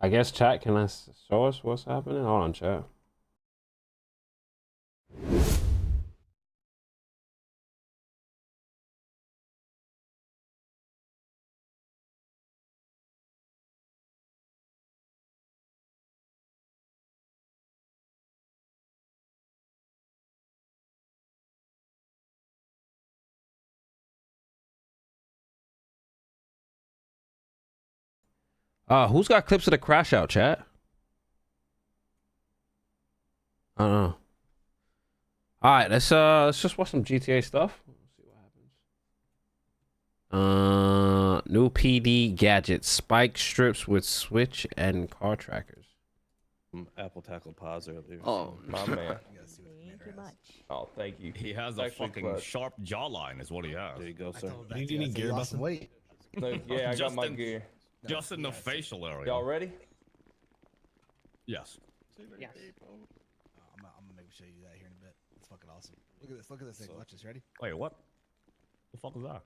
I guess chat can show us what's happening. Hold on, chat. Who's got clips of the crash out, chat? I don't know. All right, let's just watch some GTA stuff. Let's see what happens. New PD gadgets, spike strips with switch and car trackers. Apple tackle pause earlier. Oh, my man. Thank you much. Oh, thank you. He has a fucking sharp jawline, is what he has. There you go, sir. Do you need any gear, Bustin'? Wait. No, yeah, I got my gear. Just in the facial area. Y'all ready? Yes. Yes. I'm gonna maybe show you that here in a bit. It's fucking awesome. Look at this. Look at this thing. Watch this. Ready? Wait, what? The fuck is that?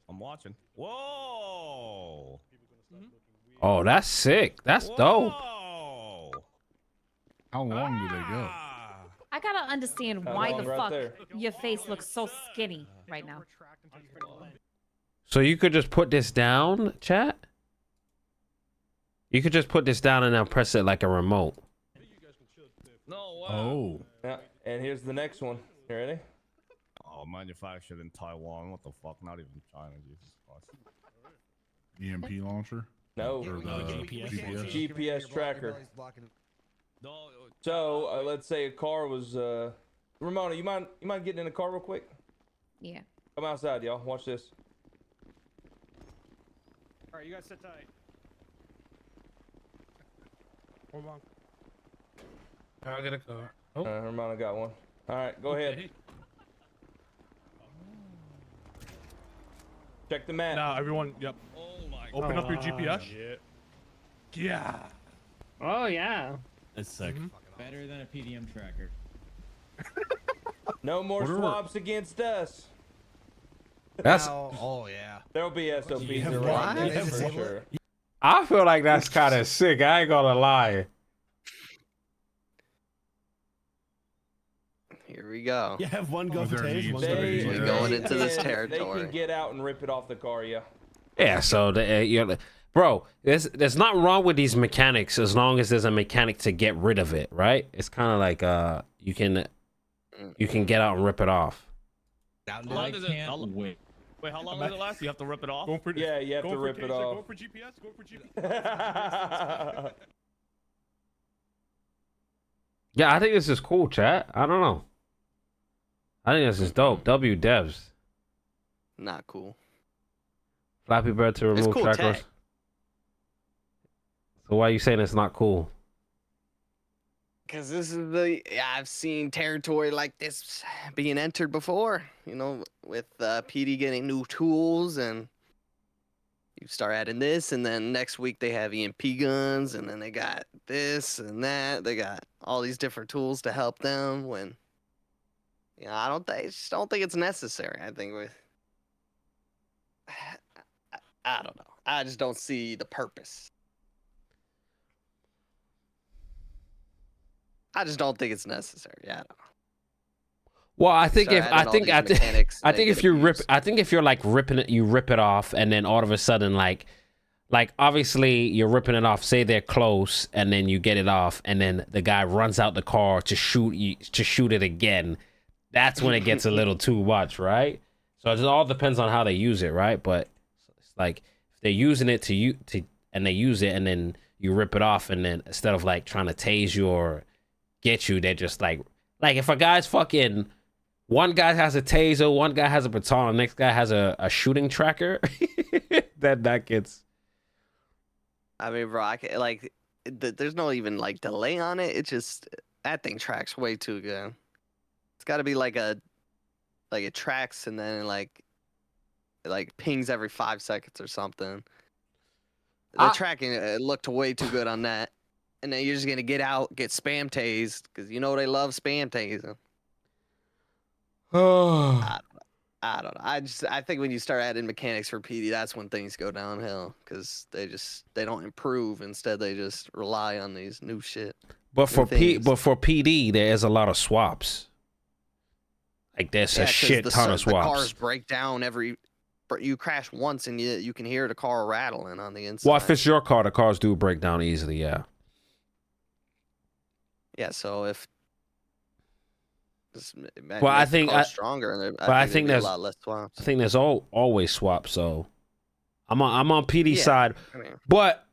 I'm watching. Whoa! Oh, that's sick. That's dope. Whoa! How long do they go? I gotta understand why the right fuck there. your face looks so skinny right now. So you could just put this down, chat? You could just put this down and now press it like a remote. No way. Oh. Yeah, and here's the next one. You ready? Oh, manufactured in Taiwan. What the fuck? Not even China. Jesus Christ. EMP launcher? No. Or the GPS? GPS tracker. No. So let's say a car was. Ramona, you mind getting in the car real quick? Yeah. Come outside, y'all. Watch this. All right, you guys sit tight. Hold on. I'll get a car. Oh, Ramona got one. All right, go ahead. Check the map. Now, everyone, yep. Oh my god. Open up your GPS. shit. Yeah. Oh yeah. It's sick. Better than a PDM tracker. No more What are- swaps against us. That's. Oh yeah. There'll be SOPs Yeah, around what? this for sure. I feel like that's kind of sick. I ain't gonna lie. here we go. You have one go Was for there tase, needs one to go for be- GPS. We're going into this They territory. can get out and rip it off the car, yeah. Yeah. So bro, there's not wrong with these mechanics as long as there's a mechanic to get rid of it, right? It's kind of like you can get out and rip it off. How long does it? Wait, how long does it last? You have to rip it off. Going for, Yeah, you have going to for rip it taser, off. Going for GPS. Going for GPS. Yeah, I think this is cool, chat. I don't know. I think this is dope. W devs. Not cool. Flappy Bird to remove cool trackers. tech. So why are you saying it's not cool? Because this is I've seen territory like this being entered before, you know, with PD getting new tools, and you start adding this, and then next week they have EMP guns, and then they got this and that. They got all these different tools to help them when, you know, I just don't think it's necessary. I think I don't know. I just don't see the purpose. I just don't think it's necessary. Yeah. I don't know. Well, I think Start adding all these mechanics I and think they if get you rip, abused. I think if you're like ripping it, you rip it off, and then all of a sudden, like obviously you're ripping it off. Say they're close, and then you get it off, and then the guy runs out the car to shoot it again. That's when it gets a little too much, right? So it all depends on how they use it, right? But it's like if they're using it and they use it, and then you rip it off, and then instead of like trying to tase you or get you, they're just like if a guy's fucking, one guy has a taser, one guy has a baton, the next guy has a shooting tracker, that gets. I mean, bro, there's no even like delay on it. It just, that thing tracks way too good. It's got to be like it tracks and then it like pings every 5 seconds or something. The tracking looked way too good on that. And then you're just gonna get out, get spam tased, because you know they love spam tasing. Oh, I don't know. I think when you start adding mechanics for PD, that's when things go downhill because they don't improve. Instead, they just rely on these new shit. But for things. for PD, there is a lot of swaps. Like there's a 'cause shit ton of The cars swaps. break down you crash once and you can hear the car rattling on the inside. Well, if it's your car, the cars do break down easily. Yeah. Yeah, so if Well, I think stronger, and I think there's there's a lot less swaps. I think there's always swaps. So I'm on PD Yeah, side, I mean, but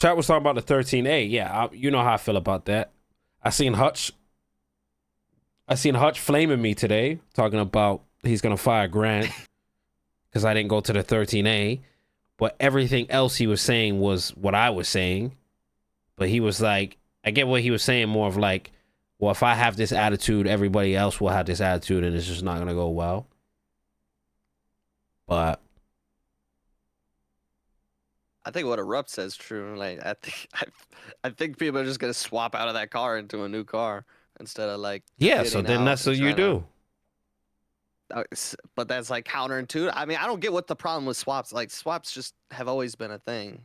chat was talking about the 13A. Yeah, you know how I feel about that. I seen Hutch flaming me today, talking about he's gonna fire Grant because I didn't go to the 13A, but everything else he was saying was what I was saying. But he was like, I get what he was saying, more of like, well, if I have this attitude, everybody else will have this attitude, and it's just not gonna go well. But I think what Erupt says is true. Like I think people are just gonna swap out of that car into a new car instead of like yeah, so getting then out that's and what you trying to- do. But that's like counterintuitive. I mean, I don't get what the problem with swaps. Like swaps just have always been a thing,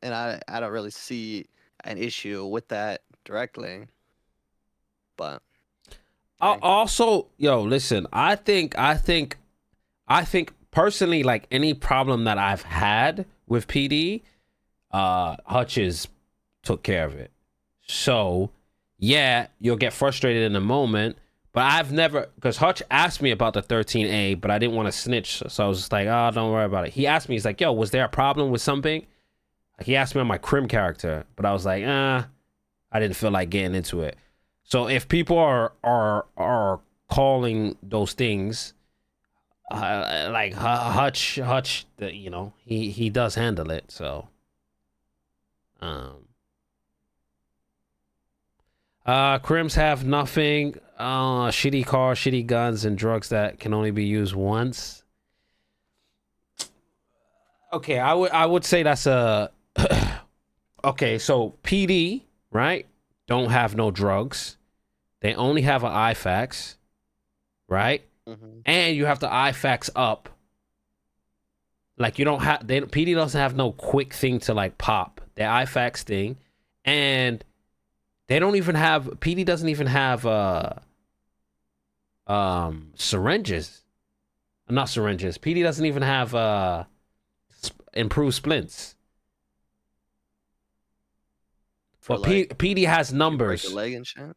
and I don't really see an issue with that directly. But Also, yo, listen, I think personally, like any problem that I've had with PD, Hutch's took care of it. So yeah, you'll get frustrated in the moment, but I've never, because Hutch asked me about the 13A, but I didn't want to snitch, so I was just like, oh, don't worry about it. He asked me, he's like, yo, was there a problem with something? Like, he asked me on my crim character, but I was like, I didn't feel like getting into it. So if people are calling those things, like Hutch, you know, he does handle it. So, crims have nothing. Shitty cars, shitty guns, and drugs that can only be used once. Okay, I would say that's a okay. So PD, right? Don't have no drugs. They only have an IFAX, right? mhm. And you have to IFAX up. Like you don't have, PD doesn't have no quick thing to like pop. Their IFAX thing, and they don't even have, PD doesn't even have syringes. Not syringes. PD doesn't even have improved splints. For, But like, PD has break numbers. your leg and shit.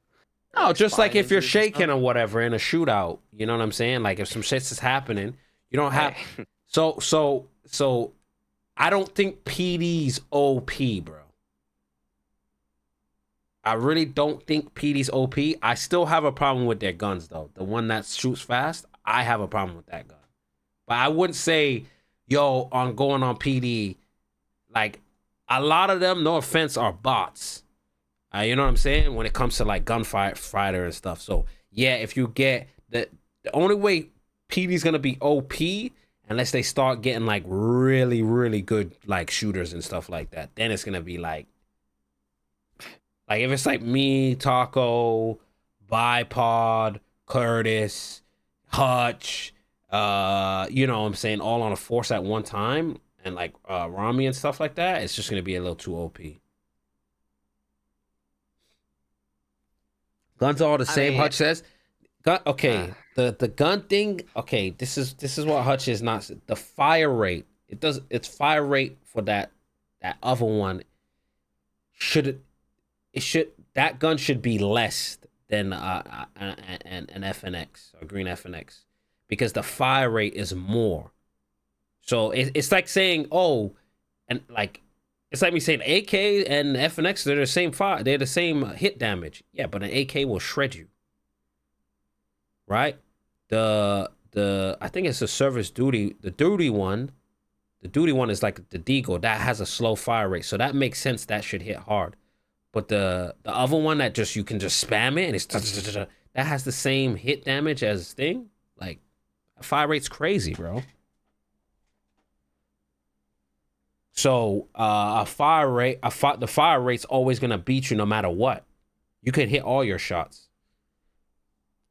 No, just like spine if you're injuries and shaking stuff? or whatever in a shootout, you know what I'm saying? Like if some shit's is happening, you don't have. Hey. So, I don't think PD's OP, bro. I really don't think PD's OP. I still have a problem with their guns though. The one that shoots fast, I have a problem with that gun. But I wouldn't say, yo, on going on PD, like a lot of them, no offense, are bots. You know what I'm saying? When it comes to like gunfighter and stuff. So yeah, if you get the only way PD's gonna be OP unless they start getting like really, really good like shooters and stuff like that. Then it's gonna be like if it's like me, Taco, Bipod, Curtis, Hutch, you know what I'm saying, all on a force at one time, and like Rami and stuff like that, it's just gonna be a little too OP. Guns are all the same, mean, Hutch says. Okay, the gun thing. Okay, this is what Hutch is not. The fire rate. It's fire rate for that other one. That gun should be less than an FNX or green FNX because the fire rate is more. So it's like saying, oh, and like. It's like me saying AK and FNX, they're the same fire, they're the same hit damage. Yeah, but an AK will shred you. Right? I think it's a service duty. The duty one is like the Deagle. That has a slow fire rate. So that makes sense, that should hit hard. But the other one that just you can just spam it and it's that has the same hit damage as Sting. Like fire rate's crazy, bro. So the fire rate's always gonna beat you no matter what. You could hit all your shots.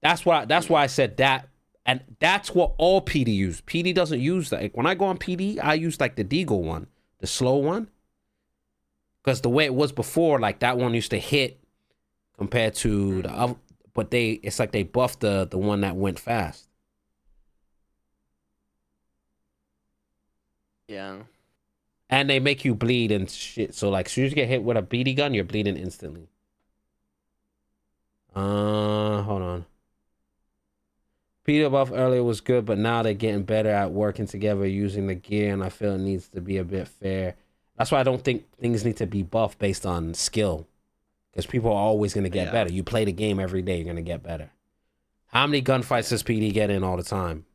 That's why I said that And that's what all PD use. PD doesn't use that. Like, when I go on PD, I use like the Deagle one, the slow one. Because the way it was before, like that one used to hit compared to the other, but it's like they buffed the one that went fast. Yeah. And they make you bleed and shit. So like, as soon as you get hit with a BD gun, you're bleeding instantly. Hold on. Peter buff earlier was good, but now they're getting better at working together using the gear, and I feel it needs to be a bit fair. That's why I don't think things need to be buffed based on skill, because people are always going to get better. You play the game every day, you're going to get better. How many gunfights does PD get in all the time?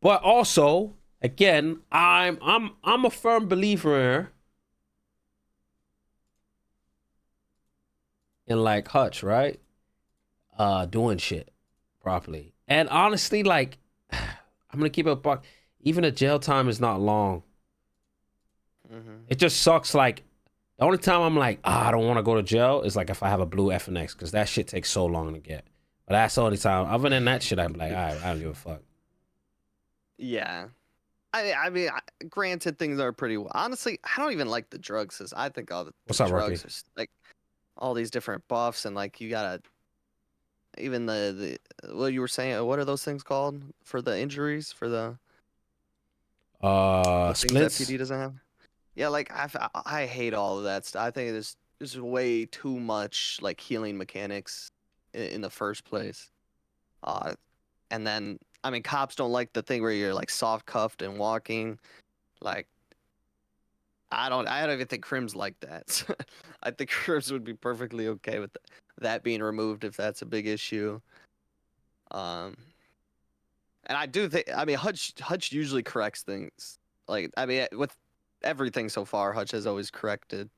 But also, again, I'm a firm believer in like Hutch, right? Doing shit properly. And honestly, like, I'm gonna keep it a buck. Even the jail time is not long. It just sucks. Like, the only time I'm like, I don't want to go to jail is like if I have a blue FNX, because that shit takes so long to get. But that's the only time. Other than that shit, I'm like, all right, I don't give a fuck. Yeah. I mean, granted, things are pretty well. Honestly, I don't even like the drugs. I think all the What's up, drugs Rocky? are like all these different buffs, and like you gotta even the what you were saying. What are those things called for the injuries for the things that Splits. PD doesn't have? Yeah, like I hate all of that stuff. I think there's way too much like healing mechanics in the first place. And then I mean, cops don't like the thing where you're like soft cuffed and walking. Like, I don't even think Crims like that. I think Crims would be perfectly okay with that being removed if that's a big issue. And I do think, I mean, Hutch usually corrects things. Like, I mean, with everything so far, Hutch has always corrected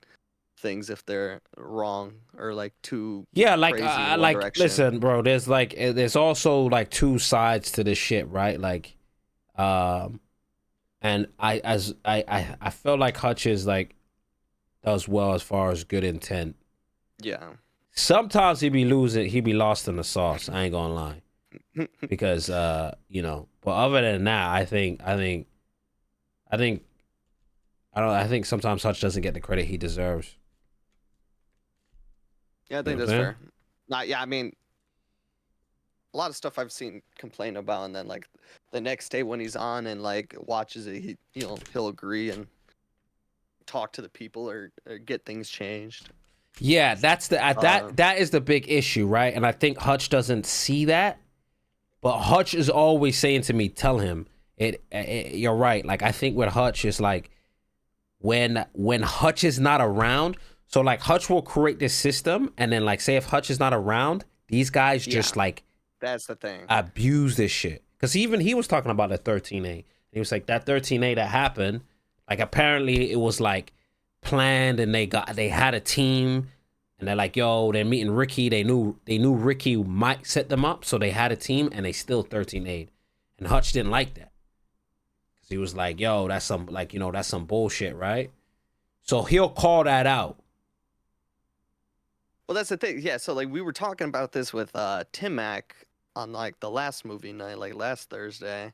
things if they're wrong or like too Like crazy in one like direction. listen, bro, there's also like two sides to this shit, right? Like and I feel like Hutch is like does well as far as good intent. Yeah. Sometimes he be lost in the sauce, I ain't gonna lie. Because you know, but other than that, I think sometimes Hutch doesn't get the credit he deserves. Yeah, I think that's fair. I mean, a lot of stuff I've seen complain about, and then like the next day when he's on and like watches it, he'll agree and talk to the people or get things changed. Yeah, that's that is the big issue, right? And I think Hutch doesn't see that, but Hutch is always saying to me, "Tell him you're right." Like, I think with Hutch is like when Hutch is not around. So like Hutch will create this system, and then like say if Hutch is not around, these guys just like that's the thing, abuse this shit. Because even he was talking about the 13A. He was like, that 13A that happened, like apparently it was like planned, and they had a team, and they're like, yo, they're meeting Ricky. They knew Ricky might set them up, so they had a team, and they still 13A'd. And Hutch didn't like that, because he was like, yo, that's some that's some bullshit, right? So he'll call that out. Well, that's the thing. Yeah, so like we were talking about this with Tim Mack on like the last movie night, like last Thursday,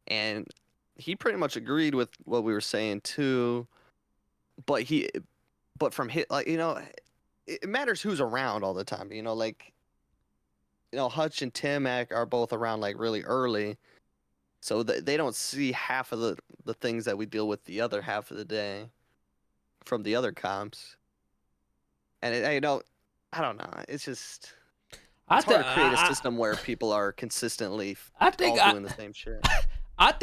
and he pretty much agreed with what we were saying too. But from his, like, it matters who's around all the time. Like, Hutch and Tim Mack are both around like really early, so they don't see half of the things that we deal with the other half of the day from the other comps. And I don't know. It's just hard to create a system where people are consistently all doing the same shit. I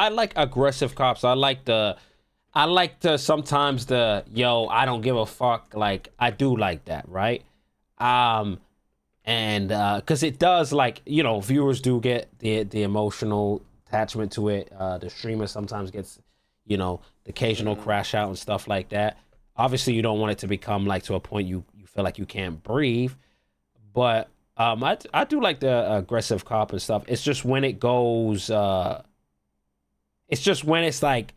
like aggressive cops. I like the sometimes the I don't give a fuck. Like, I do like that, right? And because it does, like, viewers do get the emotional attachment to it. The streamer sometimes gets the occasional crash out and stuff like that. Obviously, you don't want it to become like to a point you feel like you can't breathe. But I do like the aggressive cop and stuff. It's just when it goes. It's just when it's like,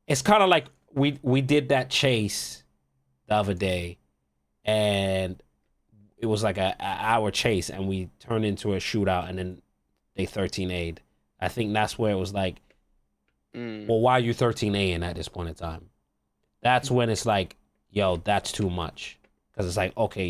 it's kind of like we did that chase the other day, and it was like a hour chase, and we turned into a shootout, and then they 13A'd. I think that's where it was like, well, why are you 13A'ing at this point in time? That's when it's like, yo, that's too much. Because it's like, okay,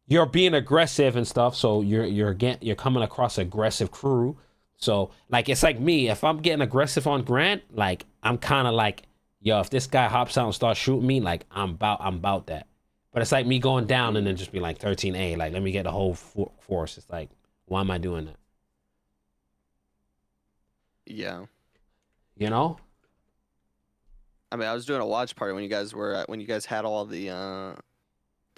you're being aggressive and stuff, so you're coming across aggressive crew. So like, it's like me, if I'm getting aggressive on Grant, like I'm kind of like, yo, if this guy hops out and starts shooting me, like I'm about that. But it's like me going down and then just be like 13A, like let me get the whole force. It's like, why am I doing that? Yeah. You know? I mean, I was doing a watch party when you guys had all the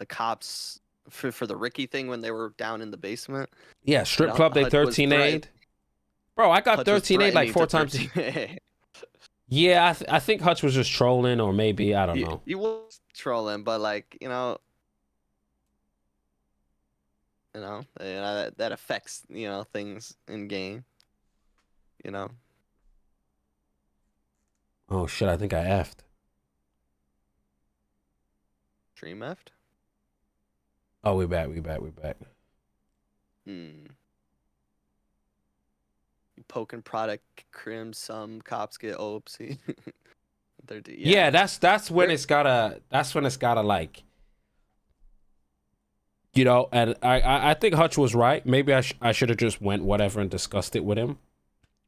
cops for the Ricky thing when they were down in the basement. Yeah, strip You know, club, they Hutch was 13A'd. Bro, I got Hutch was 13A'd like 4 times. 13A. Yeah, I think Hutch was just trolling, or maybe, I don't know. He was trolling, but like, that affects, things in game. Oh shit, I think I effed. Dream effed? Oh, we back. You poking product crim, some cops get oopsie. Yeah, that's when it's gotta like, and I think Hutch was right. Maybe I should have just went whatever and discussed it with him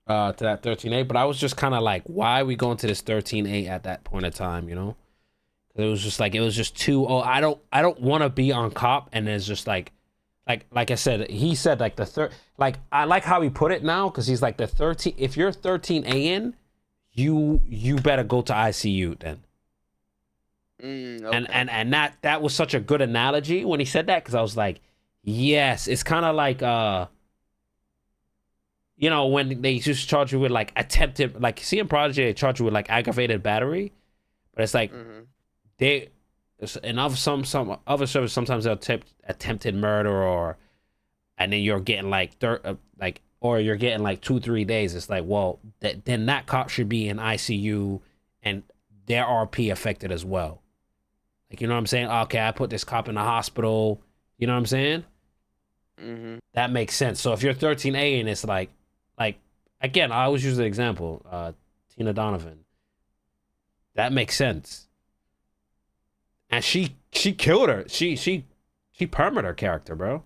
to that 13A, but I was just kind of like, why are we going to this 13A at that point in time, It was just too, I don't want to be on cop, and it's just like I said, he said like the third, like I like how he put it now, because he's like the 13, if you're 13A in, you better go to ICU then. Okay. And that was such a good analogy when he said that, because I was like, yes, it's kind of like when they just charge you with like attempted, like see in Prodigy they charge you with like aggravated battery, but it's like they in some other service sometimes they'll attempted murder, and then you're getting like or you're getting like 2-3 days. It's like, well, then that cop should be in ICU and their RP affected as well. Like, you know what I'm saying? Okay, I put this cop in the hospital. You know what I'm saying? That makes sense. So if you're 13A and it's like again, I always use the example, Tina Donovan. That makes sense. And she killed her. She permed her character, bro.